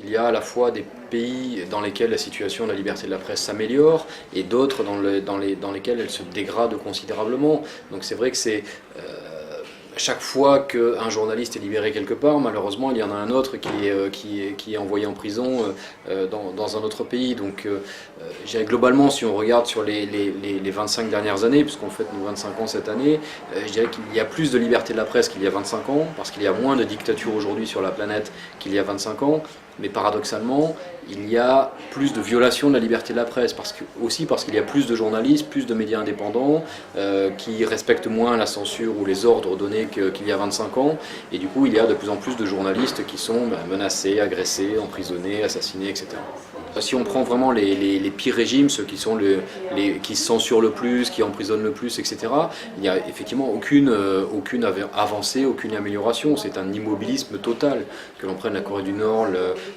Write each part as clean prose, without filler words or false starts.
Il y a à la fois des pays dans lesquels la situation de la liberté de la presse s'améliore et d'autres dans lesquels elle se dégrade considérablement. Donc c'est vrai que c'est chaque fois qu'un journaliste est libéré quelque part, malheureusement il y en a un autre qui est envoyé en prison dans un autre pays. Donc je dirais globalement, si on regarde sur les 25 dernières années, puisqu'on fête nos 25 ans cette année, je dirais qu'il y a plus de liberté de la presse qu'il y a 25 ans, parce qu'il y a moins de dictatures aujourd'hui sur la planète qu'il y a 25 ans. Mais paradoxalement, il y a plus de violations de la liberté de la presse, aussi parce qu'il y a plus de journalistes, plus de médias indépendants qui respectent moins la censure ou les ordres donnés qu'il y a 25 ans. Et du coup, il y a de plus en plus de journalistes qui sont menacés, agressés, emprisonnés, assassinés, etc. Si on prend vraiment les pires régimes, ceux qui censurent le plus, qui emprisonnent le plus, etc., il n'y a effectivement aucune avancée, aucune amélioration. C'est un immobilisme total. Que l'on prenne la Corée du Nord,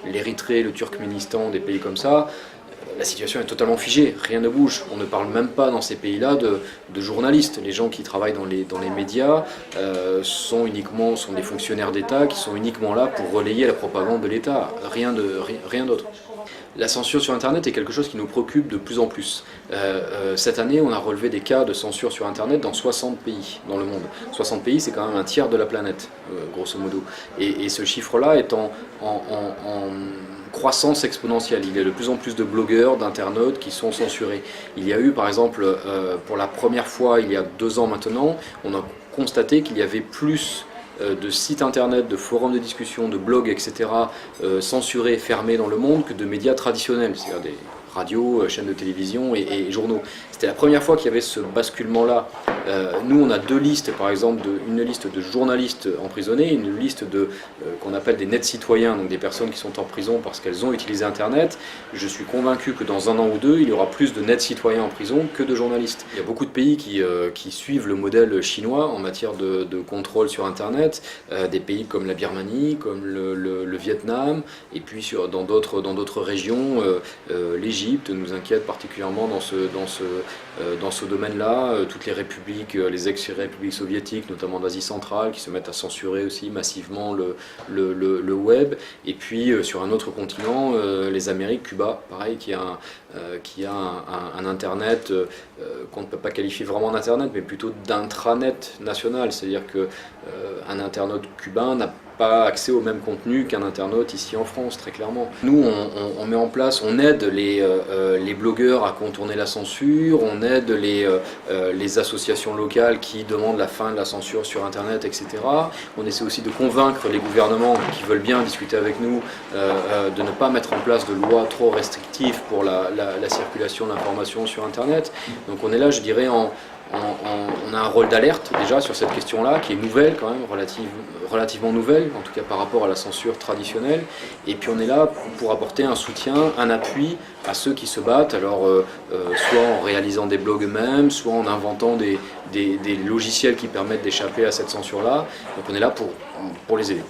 l'Érythrée, le Turkménistan, des pays comme ça, la situation est totalement figée, rien ne bouge. On ne parle même pas dans ces pays-là de journalistes. Les gens qui travaillent dans les médias sont des fonctionnaires d'État qui sont uniquement là pour relayer la propagande de l'État, rien d'autre. La censure sur Internet est quelque chose qui nous préoccupe de plus en plus. Cette année, on a relevé des cas de censure sur Internet dans 60 pays dans le monde. 60 pays, c'est quand même un tiers de la planète, grosso modo. Et ce chiffre-là est en croissance exponentielle. Il y a de plus en plus de blogueurs, d'internautes qui sont censurés. Il y a eu, par exemple, pour la première fois, il y a 2 ans maintenant, on a constaté qu'il y avait plus de sites internet, de forums de discussion, de blogs, etc. Censurés, fermés dans le monde que de médias traditionnels, c'est-à-dire des radios, chaînes de télévision et journaux. C'était la première fois qu'il y avait ce basculement-là. Nous, on a 2 listes, par exemple, une liste de journalistes emprisonnés, une liste qu'on appelle des net citoyens, donc des personnes qui sont en prison parce qu'elles ont utilisé Internet. Je suis convaincu que dans 1 an ou 2, il y aura plus de net citoyens en prison que de journalistes. Il y a beaucoup de pays qui suivent le modèle chinois en matière de contrôle sur Internet, des pays comme la Birmanie, comme le Vietnam, et puis dans d'autres régions, l'Égypte nous inquiète particulièrement dans ce domaine-là, toutes les républiques, les ex-républiques soviétiques, notamment d'Asie centrale, qui se mettent à censurer aussi massivement le web. Et puis sur un autre continent, les Amériques, Cuba, pareil, qui a un Internet qu'on ne peut pas qualifier vraiment d'Internet, mais plutôt d'intranet national. C'est-à-dire qu'un internaute cubain n'a pas accès au même contenu qu'un internaute ici en France, très clairement. Nous, on met en place, on aide les blogueurs à contourner la censure, on aide les associations locales qui demandent la fin de la censure sur Internet, etc. On essaie aussi de convaincre les gouvernements qui veulent bien discuter avec nous de ne pas mettre en place de lois trop restrictives pour la circulation d'informations sur Internet. Donc on est là, je dirais, on a un rôle d'alerte déjà sur cette question-là, qui est nouvelle quand même, relativement nouvelle, en tout cas par rapport à la censure traditionnelle. Et puis on est là pour apporter un soutien, un appui à ceux qui se battent, alors soit en réalisant des blogs eux-mêmes, soit en inventant des logiciels qui permettent d'échapper à cette censure-là. Donc on est là pour les aider.